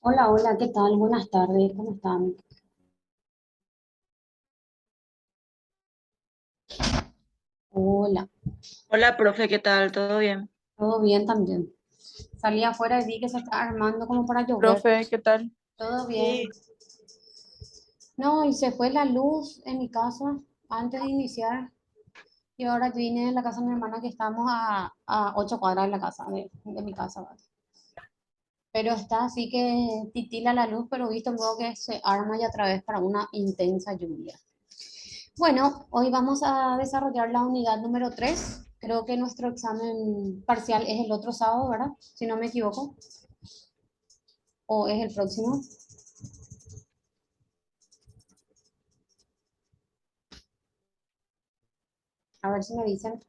Hola, hola, ¿qué tal? Buenas tardes, ¿cómo están? Hola, Hola, profe, ¿qué tal? ¿Todo bien? ¿todo bien también? Salí afuera y vi que se está armando como para llover. Profe, ¿qué tal? ¿Todo Sí. bien? No, y se fue la luz en mi casa antes de iniciar y ahora vine a la casa de mi hermana que estamos a 8 cuadras de la casa, de mi casa, ¿vale? Pero está así que titila la luz, pero visto luego que se arma ya otra vez para una intensa lluvia. Bueno, hoy vamos a desarrollar la unidad número 3. Creo que nuestro examen parcial es el otro sábado, ¿verdad? Si no me equivoco. ¿O es el próximo? A ver si me dicen.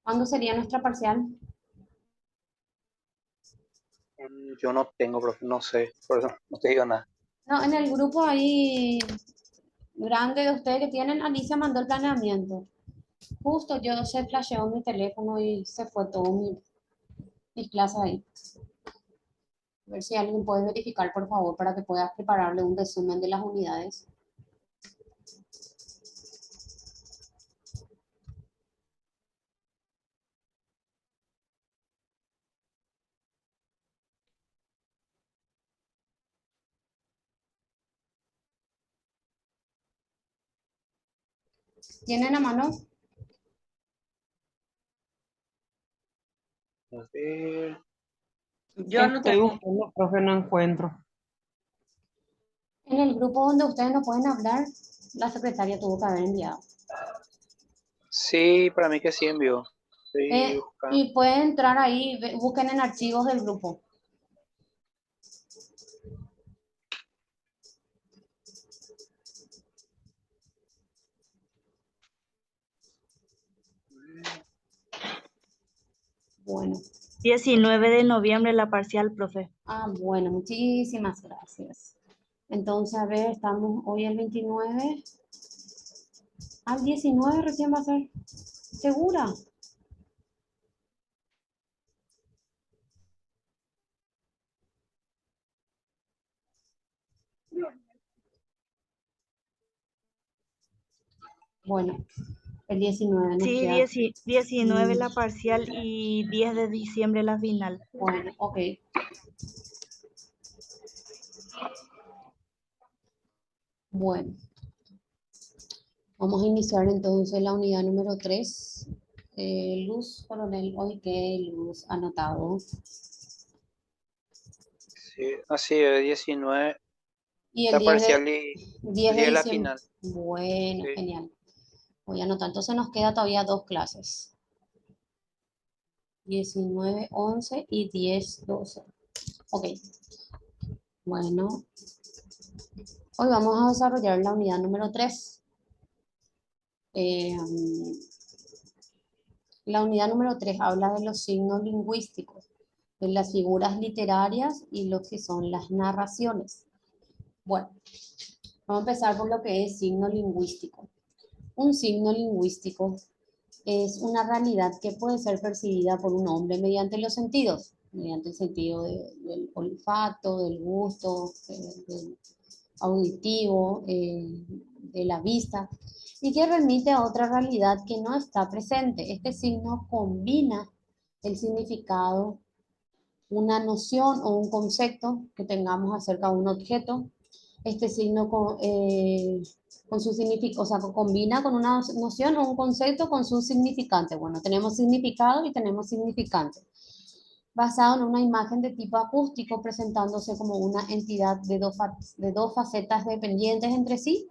¿Cuándo sería nuestra parcial? Yo no tengo, profe, no sé, por eso no te digo nada. No, en el grupo ahí grande de ustedes que tienen, Alicia mandó el planeamiento. Justo yo se flasheó mi teléfono y se fue todo mis clases ahí. A ver si alguien puede verificar, por favor, para que puedas prepararle un resumen de las unidades. ¿Tienen a mano? A ver, Yo no Estoy tengo. buscando, profe, no encuentro. En el grupo donde ustedes no pueden hablar, la secretaria tuvo que haber enviado. sí, para mí que sí envió. Estoy buscando. Y pueden entrar ahí, busquen en archivos del grupo. Bueno, 19 de noviembre la parcial, profe. bueno, muchísimas gracias. Entonces, a ver, estamos hoy el 29. Al 19 recién va a ser. ¿Segura? Bueno, el 19 nos Sí, queda. 19 Mm, la parcial y 10 de diciembre la final. bueno, ok. Bueno, vamos a iniciar entonces la unidad número 3. Luz, coronel, hoy qué luz anotado. Sí, así es, 19 Y el la 10 de, parcial y 10 de 10 la diciembre. final. Bueno, Sí, genial. Voy a anotar. Entonces nos queda todavía dos clases. 19, 11 y 10, 12. Ok. Bueno, hoy vamos a desarrollar la unidad número 3. La unidad número 3 habla de los signos lingüísticos, de las figuras literarias y lo que son las narraciones. Bueno, vamos a empezar por lo que es signo lingüístico. Un signo lingüístico es una realidad que puede ser percibida por un hombre mediante los sentidos, mediante el sentido del olfato, del gusto, del auditivo, de la vista, y que remite a otra realidad que no está presente. Este signo combina el significado, una noción o un concepto que tengamos acerca de un objeto. Este signo con su significado, o sea, combina con una noción o un concepto con su significante. Bueno, tenemos significado y tenemos significante. Basado en una imagen de tipo acústico presentándose como una entidad de dos facetas dependientes entre sí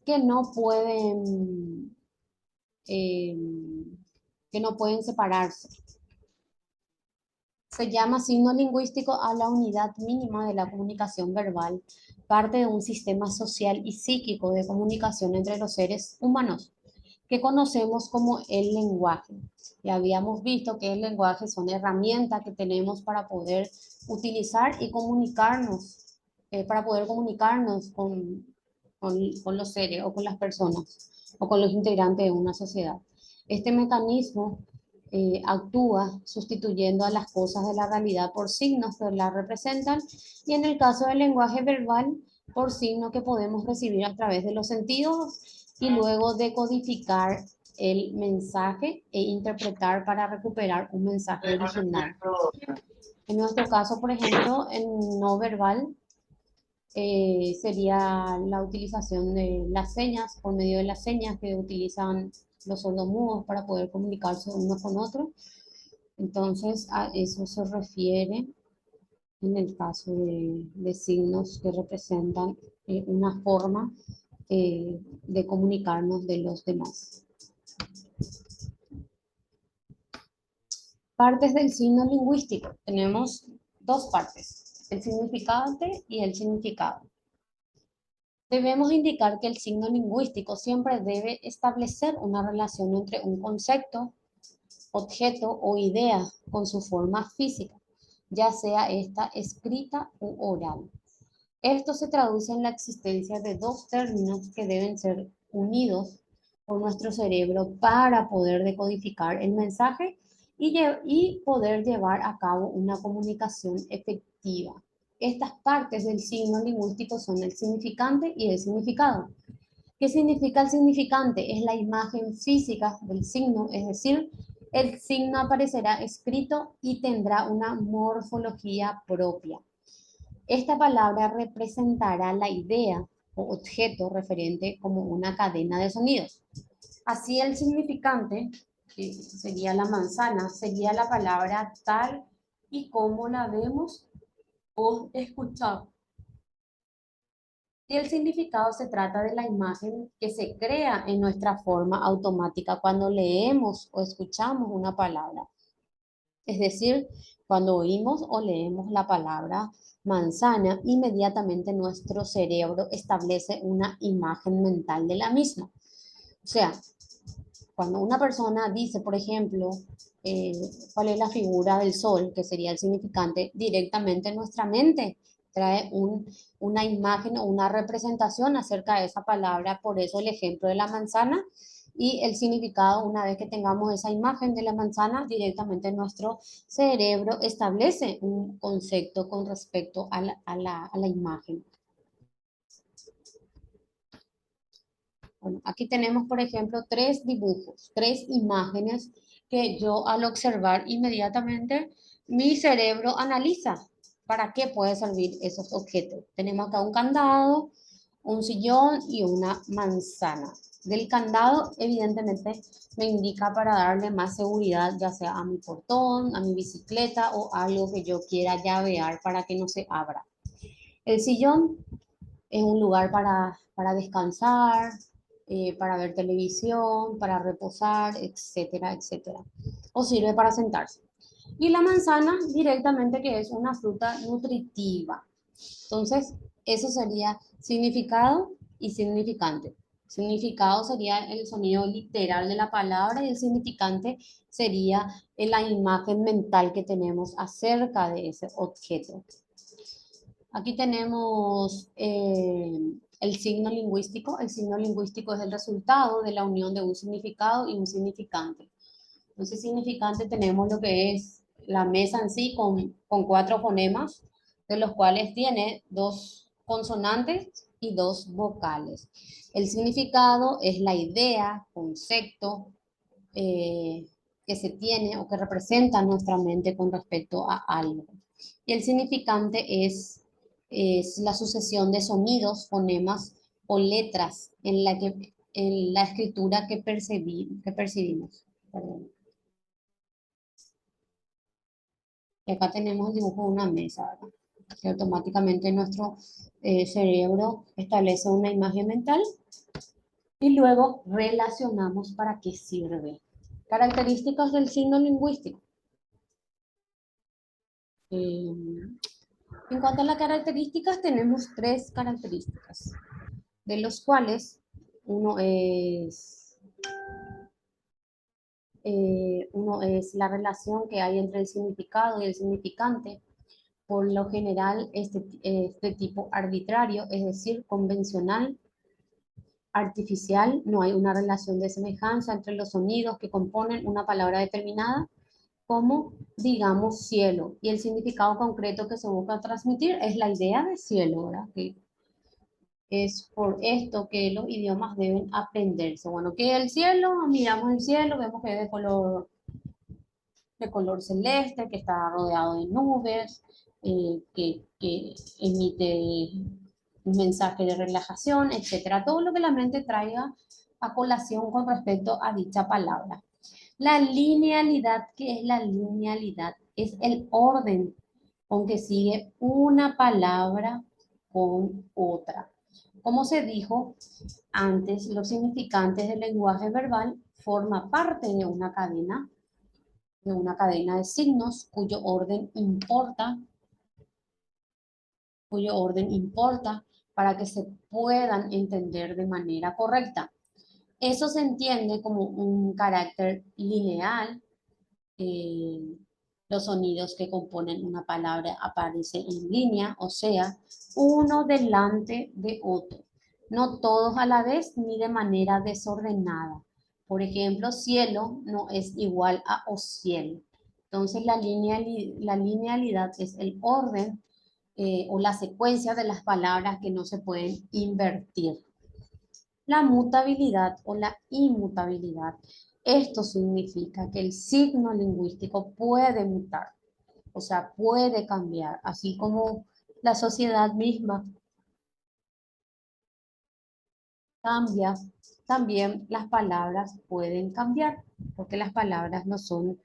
que no pueden, eh, que no pueden separarse. Se llama signo lingüístico a la unidad mínima de la comunicación verbal, parte de un sistema social y psíquico de comunicación entre los seres humanos, que conocemos como el lenguaje. Ya habíamos visto que el lenguaje son herramientas que tenemos para poder utilizar y comunicarnos, para poder comunicarnos con los seres o con las personas o con los integrantes de una sociedad. Este mecanismo actúa sustituyendo a las cosas de la realidad por signos que las representan y en el caso del lenguaje verbal por signos que podemos recibir a través de los sentidos y luego decodificar el mensaje e interpretar para recuperar un mensaje original. En nuestro caso, por ejemplo, en no verbal, sería la utilización de las señas, por medio de las señas que utilizan los sordomudos para poder comunicarse uno con otro. Entonces, a eso se refiere en el caso de signos que representan una forma de comunicarnos de los demás. Partes del signo lingüístico. Tenemos dos partes, el significante y el significado. Debemos indicar que el signo lingüístico siempre debe establecer una relación entre un concepto, objeto o idea con su forma física, ya sea esta escrita u oral. Esto se traduce en la existencia de dos términos que deben ser unidos por nuestro cerebro para poder decodificar el mensaje y poder llevar a cabo una comunicación efectiva. Estas partes del signo lingüístico son el significante y el significado. ¿Qué significa el significante? Es la imagen física del signo, es decir, el signo aparecerá escrito y tendrá una morfología propia. Esta palabra representará la idea o objeto referente como una cadena de sonidos. Así el significante, que sería la manzana, sería la palabra tal y como la vemos o escuchamos. Y el significado se trata de la imagen que se crea en nuestra forma automática cuando leemos o escuchamos una palabra. Es decir, cuando oímos o leemos la palabra manzana, inmediatamente nuestro cerebro establece una imagen mental de la misma. O sea, cuando una persona dice, por ejemplo, cuál es la figura del sol, que sería el significante, directamente nuestra mente trae una imagen o una representación acerca de esa palabra, por eso el ejemplo de la manzana y el significado, una vez que tengamos esa imagen de la manzana, directamente nuestro cerebro establece un concepto con respecto a la imagen. Bueno, aquí tenemos, por ejemplo, tres dibujos, tres imágenes que yo al observar inmediatamente mi cerebro analiza para qué puede servir esos objetos. Tenemos acá un candado, un sillón y una manzana. Del candado, evidentemente, me indica para darle más seguridad, ya sea a mi portón, a mi bicicleta o algo que yo quiera llavear para que no se abra. El sillón es un lugar para descansar, para ver televisión, para reposar, etcétera, etcétera. O sirve para sentarse. Y la manzana directamente que es una fruta nutritiva. Entonces, eso sería significado y significante. Significado sería el sonido literal de la palabra y el significante sería la imagen mental que tenemos acerca de ese objeto. Aquí tenemos el signo lingüístico. El signo lingüístico es el resultado de la unión de un significado y un significante. Entonces, significante tenemos lo que es la mesa en sí con 4 fonemas, de los cuales tiene 2 consonantes y 2 vocales. El significado es la idea, concepto que se tiene o que representa nuestra mente con respecto a algo. Y el significante es la sucesión de sonidos, fonemas o letras en la escritura que percibimos. Perdón. Y acá tenemos el dibujo de una mesa, ¿verdad? Que automáticamente nuestro cerebro establece una imagen mental y luego relacionamos para qué sirve. Características del signo lingüístico. En cuanto a las características, tenemos 3 características, de los cuales uno es la relación que hay entre el significado y el significante, por lo general este tipo arbitrario, es decir, convencional, artificial, no hay una relación de semejanza entre los sonidos que componen una palabra determinada, como digamos cielo, y el significado concreto que se busca transmitir es la idea de cielo, ¿verdad? Que es por esto que los idiomas deben aprenderse. Bueno, ¿qué es el cielo? Miramos el cielo, vemos que es de color celeste, que está rodeado de nubes, que emite un mensaje de relajación, etcétera. Todo lo que la mente traiga a colación con respecto a dicha palabra. La linealidad, ¿qué es la linealidad? Es el orden con que sigue una palabra con otra. Como se dijo antes, los significantes del lenguaje verbal forman parte de una cadena de signos cuyo orden importa para que se puedan entender de manera correcta. Eso se entiende como un carácter lineal. eh, los sonidos que componen una palabra aparecen en línea, o sea, uno delante de otro, no todos a la vez ni de manera desordenada. Por ejemplo, cielo no es igual a o cielo. Entonces, la linealidad es el orden o la secuencia de las palabras que no se pueden invertir. La mutabilidad o la inmutabilidad. Esto significa que el signo lingüístico puede mutar, o sea, puede cambiar, así como la sociedad misma cambia, también las palabras pueden cambiar, porque las palabras no son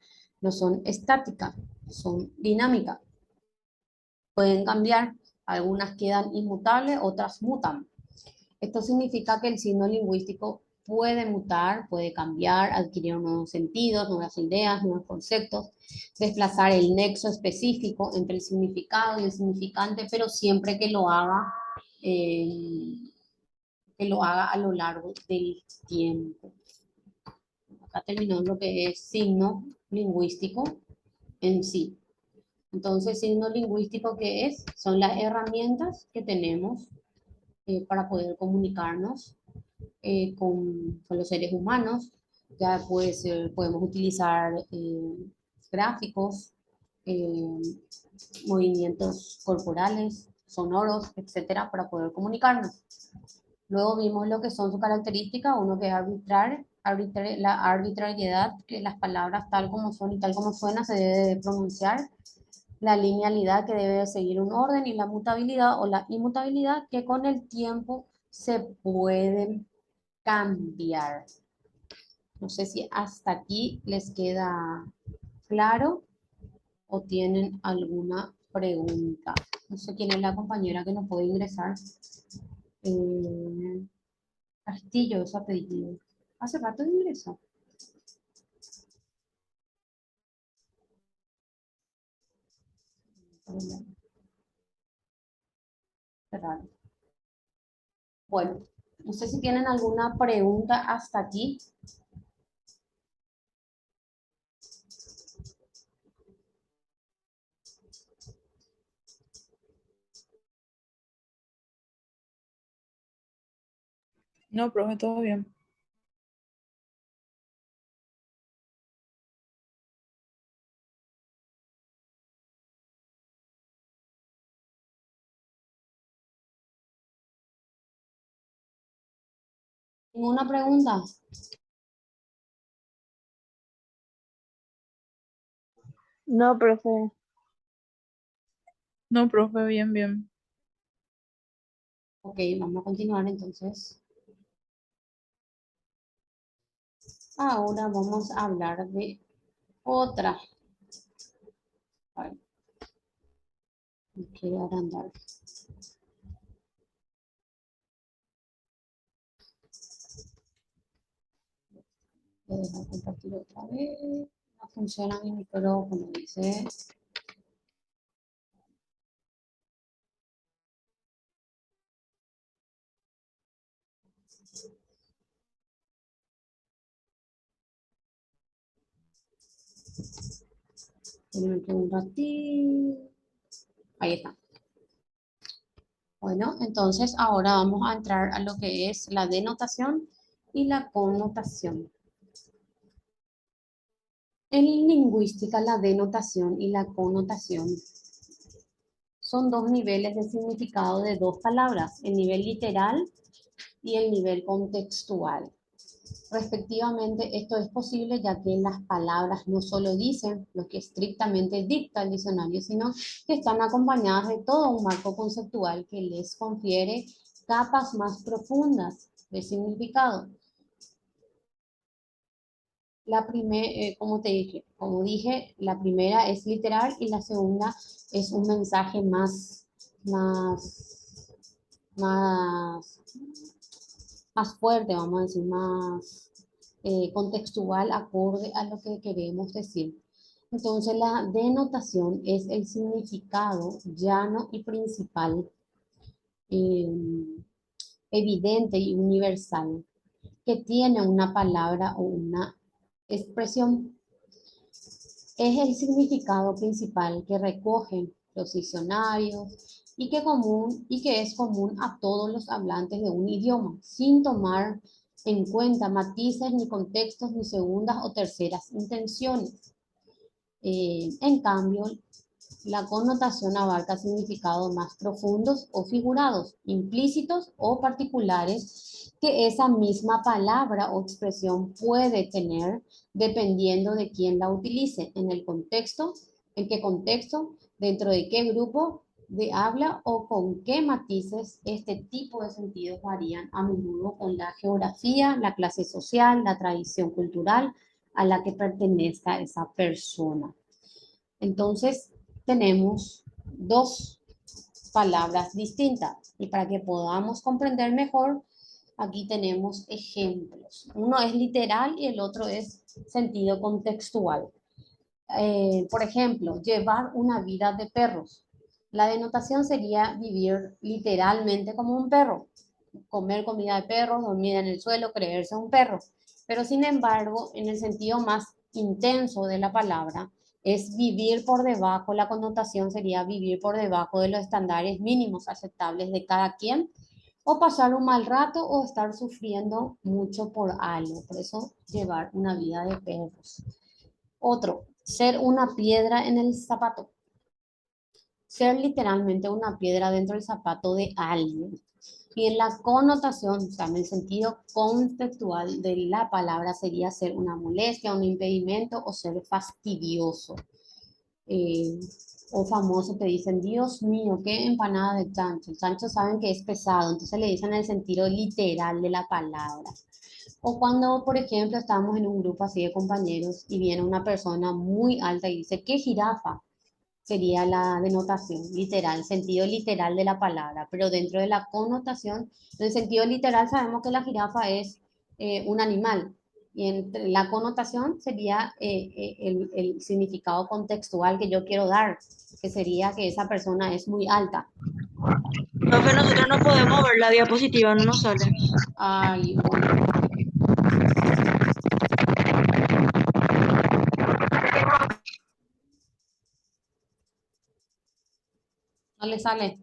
estáticas, son dinámicas. Pueden cambiar, algunas quedan inmutables, otras mutan. Esto significa que el signo lingüístico puede mutar, puede cambiar, adquirir nuevos sentidos, nuevas ideas, nuevos conceptos, desplazar el nexo específico entre el significado y el significante, pero siempre eh, que lo haga a lo largo del tiempo. Acá terminó lo que es signo lingüístico en sí. Entonces, signo lingüístico, ¿qué es? Son las herramientas que tenemos para poder comunicarnos con los seres humanos. Ya pues podemos utilizar gráficos, eh, movimientos corporales, sonoros, etcétera, para poder comunicarnos. Luego vimos lo que son sus características, uno que es la arbitrariedad, que las palabras tal como son y tal como suena se debe de pronunciar, la linealidad que debe de seguir un orden y la mutabilidad o la inmutabilidad que con el tiempo se pueden cambiar. No sé si hasta aquí les queda claro o tienen alguna pregunta. No sé quién es la compañera que nos puede ingresar. Eh, Castillo, es apellido. Hace rato ingresó. Qué raro. Bueno, no sé si tienen alguna pregunta hasta aquí. No, profe, todo bien. ¿Ninguna pregunta? No, profe. No, profe, bien, bien. Ok, vamos a continuar entonces. Ahora vamos a hablar de otra. A ver, me quiero agrandar. Voy a dejar compartir otra vez. No funciona mi micrófono, dice. Un ratito. Ahí está. Bueno, entonces ahora vamos a entrar a lo que es la denotación y la connotación. En lingüística, la denotación y la connotación son dos niveles de significado de dos palabras, el nivel literal y el nivel contextual. Respectivamente, esto es posible ya que las palabras no solo dicen lo que estrictamente dicta el diccionario, sino que están acompañadas de todo un marco conceptual que les confiere capas más profundas de significado. Como dije, la primera es literal y la segunda es un mensaje más, más fuerte, vamos a decir, más contextual, acorde a lo que queremos decir. Entonces, la denotación es el significado llano y principal, eh, evidente y universal, que tiene una palabra o una expresión. Es el significado principal que recogen los diccionarios y que es común a todos los hablantes de un idioma, sin tomar en cuenta matices, ni contextos, ni segundas o terceras intenciones. En cambio, la connotación abarca significados más profundos o figurados, implícitos o particulares que esa misma palabra o expresión puede tener dependiendo de quién la utilice, en el contexto, en qué contexto, dentro de qué grupo de habla o con qué matices. Este tipo de sentidos varían a menudo con la geografía, la clase social, la tradición cultural a la que pertenezca esa persona. Entonces, tenemos dos palabras distintas y para que podamos comprender mejor, aquí tenemos ejemplos. Uno es literal y el otro es sentido contextual. Por ejemplo, llevar una vida de perros. La denotación sería vivir literalmente como un perro, comer comida de perros, dormir en el suelo, creerse un perro. Pero sin embargo, en el sentido más intenso de la palabra, es vivir por debajo, la connotación sería vivir por debajo de los estándares mínimos aceptables de cada quien, o pasar un mal rato o estar sufriendo mucho por algo. Por eso, llevar una vida de perros. Otro, ser una piedra en el zapato. Ser literalmente una piedra dentro del zapato de alguien. Y en la connotación, o sea, en el sentido contextual de la palabra sería ser una molestia, un impedimento o ser fastidioso. Eh, o famoso te dicen, Dios mío, qué empanada de chancho. El chancho saben que es pesado, entonces le dicen en el sentido literal de la palabra. O cuando, por ejemplo, estamos en un grupo así de compañeros y viene una persona muy alta y dice, ¿qué jirafa? Sería la denotación literal, sentido literal de la palabra, pero dentro de la connotación, en el sentido literal sabemos que la jirafa es un animal y en la connotación sería el significado contextual que yo quiero dar, que sería que esa persona es muy alta. Profe, nosotros no podemos ver la diapositiva, no nos sale. Ay, bueno. ¿No le sale?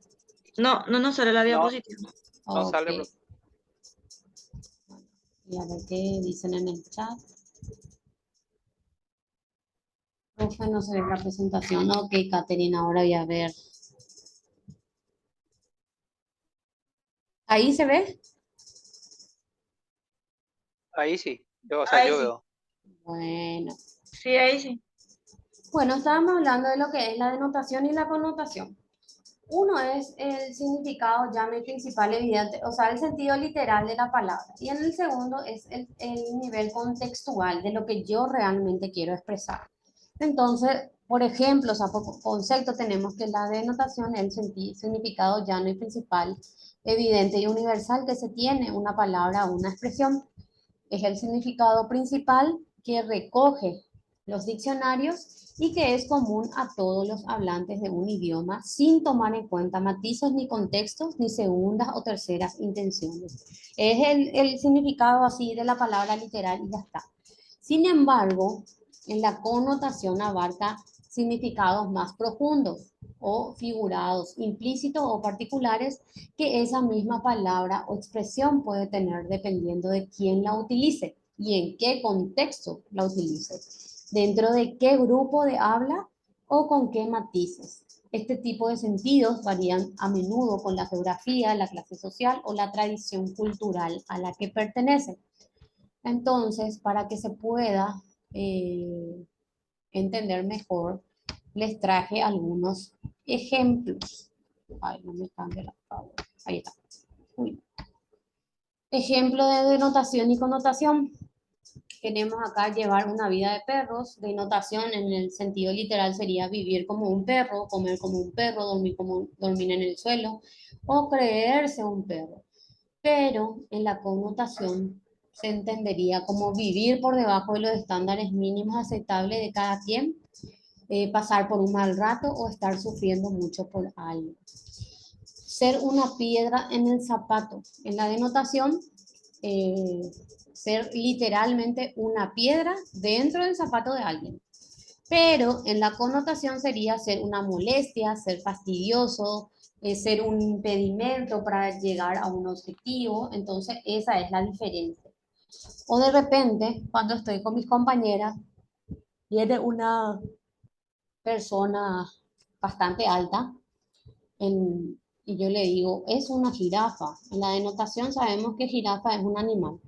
No, no nos sale la No, diapositiva. no Ok. sale, profe. Y a ver qué dicen en el chat. Profe, no se ve la presentación. Ok, Caterina, ahora voy a ver. ¿Ahí se ve? Ahí sí. Yo, o sea, Ahí yo sí. veo. Bueno. Sí, ahí sí. Bueno, estábamos hablando de lo que es la denotación y la connotación. Uno es el significado llano y principal evidente, o sea, el sentido literal de la palabra. Y en el segundo es el nivel contextual de lo que yo realmente quiero expresar. Entonces, por ejemplo, o sea, por concepto tenemos que la denotación es el significado llano y principal, evidente y universal que se tiene una palabra o una expresión. Es el significado principal que recoge los diccionarios y que es común a todos los hablantes de un idioma sin tomar en cuenta matices ni contextos ni segundas o terceras intenciones. Es el significado así de la palabra literal y ya está. Sin embargo, en la connotación abarca significados más profundos o figurados, implícitos o particulares que esa misma palabra o expresión puede tener dependiendo de quién la utilice y en qué contexto la utilice, dentro de qué grupo de habla o con qué matices. Este tipo de sentidos varían a menudo con la geografía, la clase social o la tradición cultural a la que pertenece. Entonces, para que se pueda entender mejor, les traje algunos ejemplos. Ay, no me cambia la palabra. Ahí está. Uy. Ejemplo de denotación y connotación. Tenemos acá llevar una vida de perros. Denotación en el sentido literal sería vivir como un perro, comer como un perro, dormir en el suelo o creerse un perro. Pero en la connotación se entendería como vivir por debajo de los estándares mínimos aceptables de cada quien, pasar por un mal rato o estar sufriendo mucho por algo. Ser una piedra en el zapato. En la denotación, ser literalmente una piedra dentro del zapato de alguien. Pero en la connotación sería ser una molestia, ser fastidioso, ser un impedimento para llegar a un objetivo. Entonces, esa es la diferencia. O de repente, cuando estoy con mis compañeras, viene una persona bastante alta y yo le digo, es una jirafa. En la denotación sabemos que jirafa es un animal.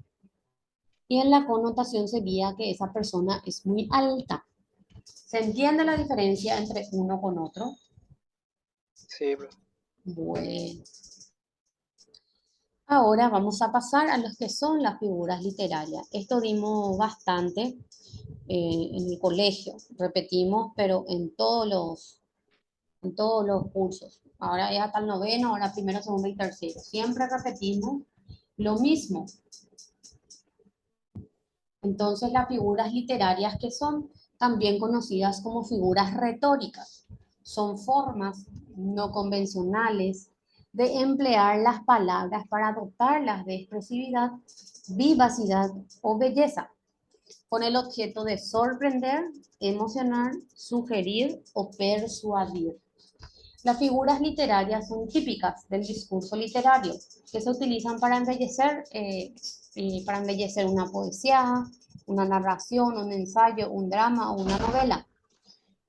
Y en la connotación sería que esa persona es muy alta. ¿Se entiende la diferencia entre uno con otro? Sí, profe. Bueno. Ahora vamos a pasar a los que son las figuras literarias. Esto dimos bastante en el colegio, repetimos, pero en todos los cursos. Ahora ya hasta el noveno, ahora primero, segundo y tercero. Siempre repetimos lo mismo. Entonces, las figuras literarias que son también conocidas como figuras retóricas, son formas no convencionales de emplear las palabras para dotarlas de expresividad, vivacidad o belleza, con el objeto de sorprender, emocionar, sugerir o persuadir. Las figuras literarias son típicas del discurso literario, que se utilizan para embellecer una poesía, una narración, un ensayo, un drama o una novela,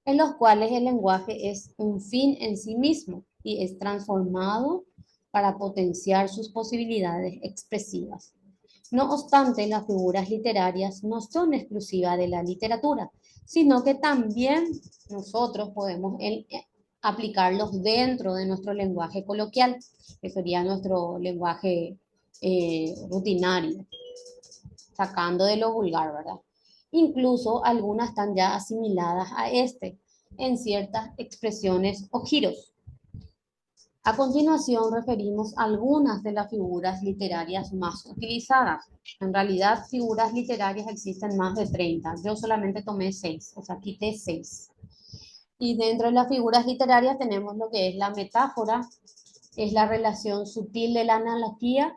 en los cuales el lenguaje es un fin en sí mismo y es transformado para potenciar sus posibilidades expresivas. No obstante, las figuras literarias no son exclusivas de la literatura, sino que también nosotros podemos aplicarlos dentro de nuestro lenguaje coloquial, que sería nuestro lenguaje rutinario, sacando de lo vulgar, ¿verdad? Incluso algunas están ya asimiladas a este en ciertas expresiones o giros. A continuación referimos algunas de las figuras literarias más utilizadas. En realidad, figuras literarias existen más de 30. Yo solamente tomé 6, o sea, quité 6. Y dentro de las figuras literarias tenemos lo que es la metáfora, es la relación sutil de la analogía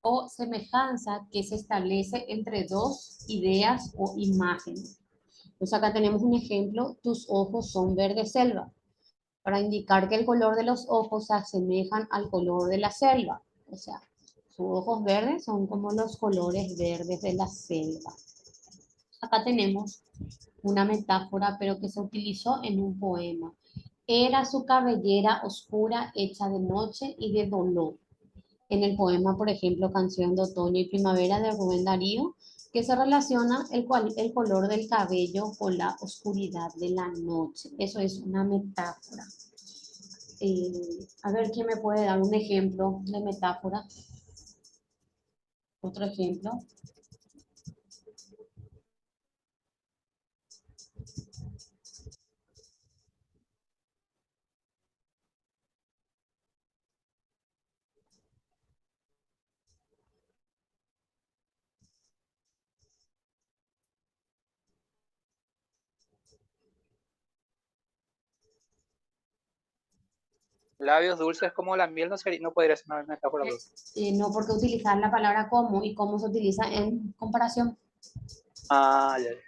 o semejanza que se establece entre dos ideas o imágenes. Entonces acá tenemos un ejemplo, tus ojos son verde selva, para indicar que el color de los ojos se asemejan al color de la selva. O sea, sus ojos verdes son como los colores verdes de la selva. Acá tenemos una metáfora, pero que se utilizó en un poema. Era su cabellera oscura hecha de noche y de dolor. En el poema, por ejemplo, Canción de Otoño y Primavera de Rubén Darío, que se relaciona el color del cabello con la oscuridad de la noche. Eso es una metáfora. A ver, ¿quién me puede dar un ejemplo de metáfora? Otro ejemplo. Labios dulces como la miel no podría ser una metáfora, profe. No, porque utilizar la palabra como y cómo se utiliza en comparación. Ah, ya, ya.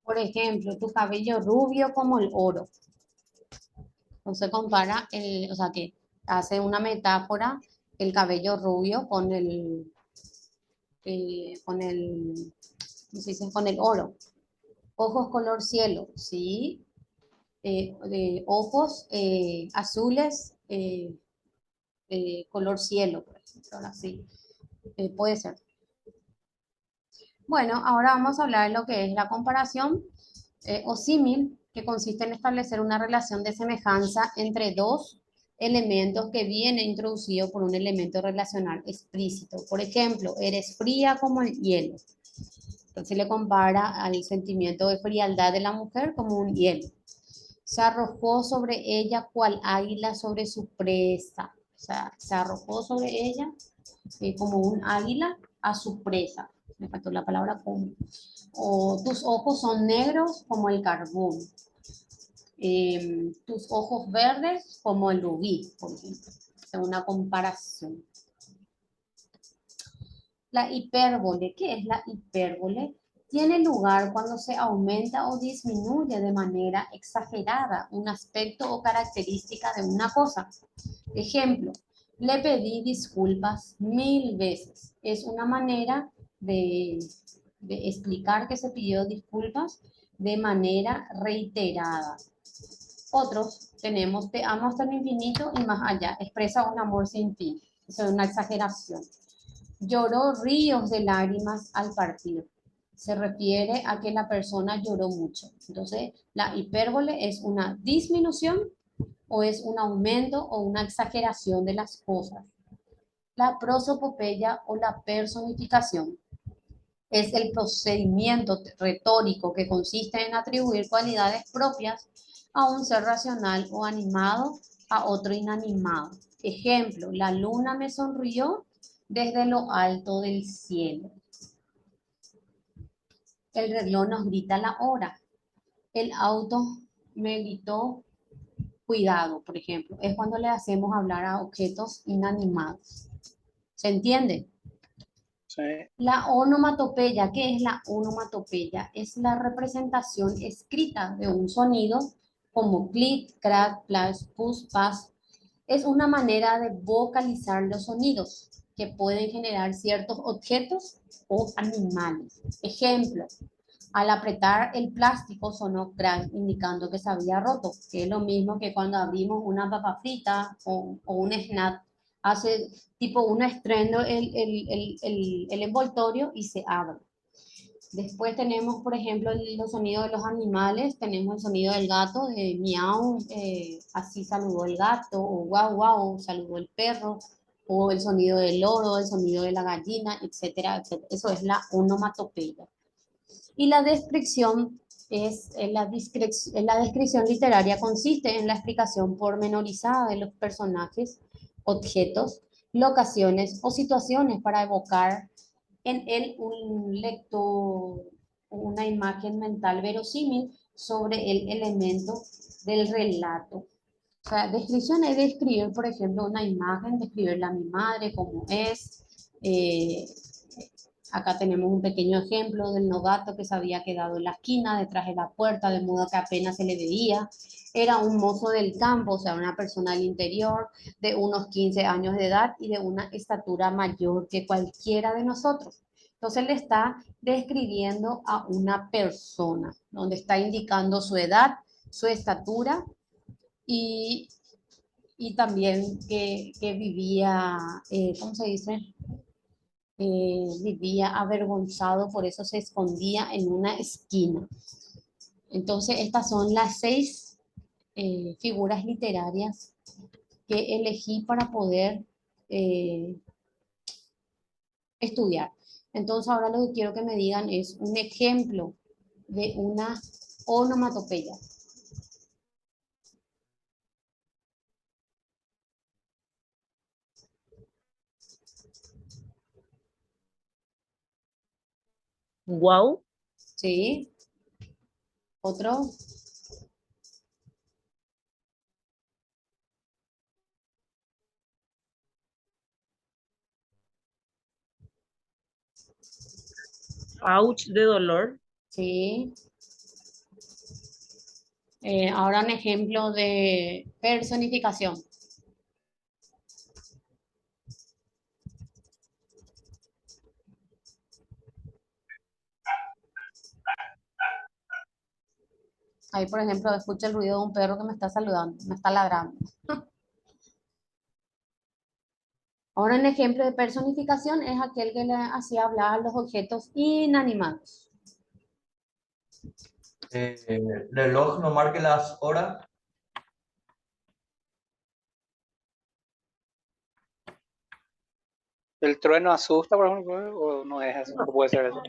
Por ejemplo, tu cabello rubio como el oro. Entonces compara o sea que hace una metáfora el cabello rubio ¿cómo se dice? Con el oro. Ojos color cielo, ¿sí? De ojos azules, color cielo, por ejemplo, ahora sí, puede ser. Bueno, ahora vamos a hablar de lo que es la comparación o símil, que consiste en establecer una relación de semejanza entre dos elementos que viene introducido por un elemento relacional explícito. Por ejemplo, eres fría como el hielo. Entonces le compara al sentimiento de frialdad de la mujer como un hielo. Se arrojó sobre ella cual águila sobre su presa. O sea, se arrojó sobre ella como un águila a su presa. Me faltó la palabra como. O tus ojos son negros como el carbón. Tus ojos verdes como el rubí, por ejemplo. Es una comparación. La hipérbole, ¿qué es la hipérbole? Tiene lugar cuando se aumenta o disminuye de manera exagerada un aspecto o característica de una cosa. Ejemplo, le pedí disculpas 1000 veces. Es una manera de explicar que se pidió disculpas de manera reiterada. Otros tenemos te amo hasta el infinito y más allá. Expresa un amor sin fin. Eso es una exageración. Lloró ríos de lágrimas al partir. Se refiere a que la persona lloró mucho. Entonces, la hipérbole es una disminución o es un aumento o una exageración de las cosas. La prosopopeya o la personificación es el procedimiento retórico que consiste en atribuir cualidades propias a un ser racional o animado a otro inanimado. Ejemplo, la luna me sonrió desde lo alto del cielo. El reloj nos grita la hora. El auto me gritó cuidado, por ejemplo. Es cuando le hacemos hablar a objetos inanimados. ¿Se entiende? Sí. La onomatopeya, ¿qué es la onomatopeya? Es la representación escrita de un sonido como clic, crack, flash, push, pass. Es una manera de vocalizar los sonidos que pueden generar ciertos objetos o animales. Ejemplo, al apretar el plástico sonó crack, indicando que se había roto, que es lo mismo que cuando abrimos una papa frita o un snack, hace tipo un estruendo el envoltorio y se abre. Después tenemos, por ejemplo, los sonidos de los animales. Tenemos el sonido del gato, de miau, así saludó el gato, o guau, guau, saludó el perro, o el sonido del loro, el sonido de la gallina, etcétera, etcétera. Eso es la onomatopeya. Y la descripción la descripción literaria consiste en la explicación pormenorizada de los personajes, objetos, locaciones o situaciones para evocar en él un lector, una imagen mental verosímil sobre el elemento del relato. O sea, descripción es describir, por ejemplo, una imagen, describirla a mi madre, cómo es. eh, Acá tenemos un pequeño ejemplo del novato que se había quedado en la esquina, detrás de la puerta, de modo que apenas se le veía. Era un mozo del campo, o sea, una persona del interior, de unos 15 años de edad y de una estatura mayor que cualquiera de nosotros. Entonces le está describiendo a una persona, donde está indicando su edad, su estatura y, y también que vivía, ¿cómo se dice? Vivía avergonzado, por eso se escondía en una esquina. Entonces, estas son las 6 figuras literarias que elegí para poder eh, estudiar. Entonces, ahora lo que quiero que me digan es un ejemplo de una onomatopeya. Wow. ¿Sí? Otro. Ouch de dolor. Sí. Ahora un ejemplo de personificación. Ahí, por ejemplo, escucho el ruido de un perro que me está saludando, me está ladrando. Ahora, un ejemplo de personificación es aquel que le hacía hablar a los objetos inanimados. Reloj no marque las horas. ¿El trueno asusta, por ejemplo, o no es eso? No puede ser eso.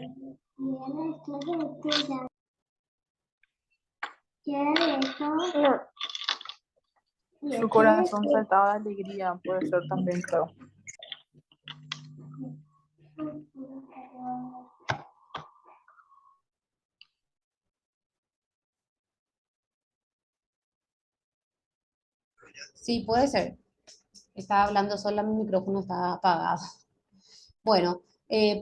Su corazón saltaba de alegría, puede ser también, creo. Sí, puede ser. Estaba hablando sola, mi micrófono estaba apagado. Bueno,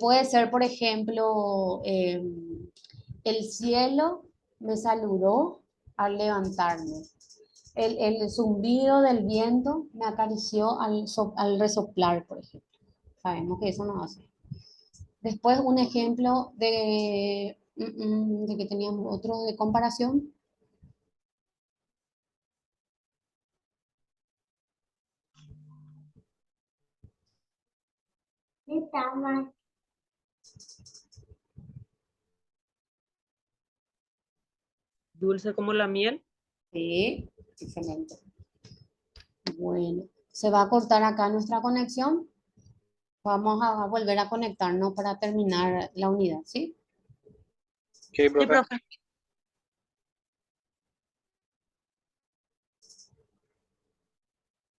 puede ser, por ejemplo, el cielo me saludó al levantarme. El zumbido del viento me acarició al resoplar, por ejemplo. Sabemos que eso no hace. Después un ejemplo de que teníamos otro de comparación. Dulce como la miel. Sí, excelente. Bueno, se va a cortar acá nuestra conexión. Vamos a volver a conectarnos para terminar la unidad, ¿sí? Sí, Sí, profe. profe.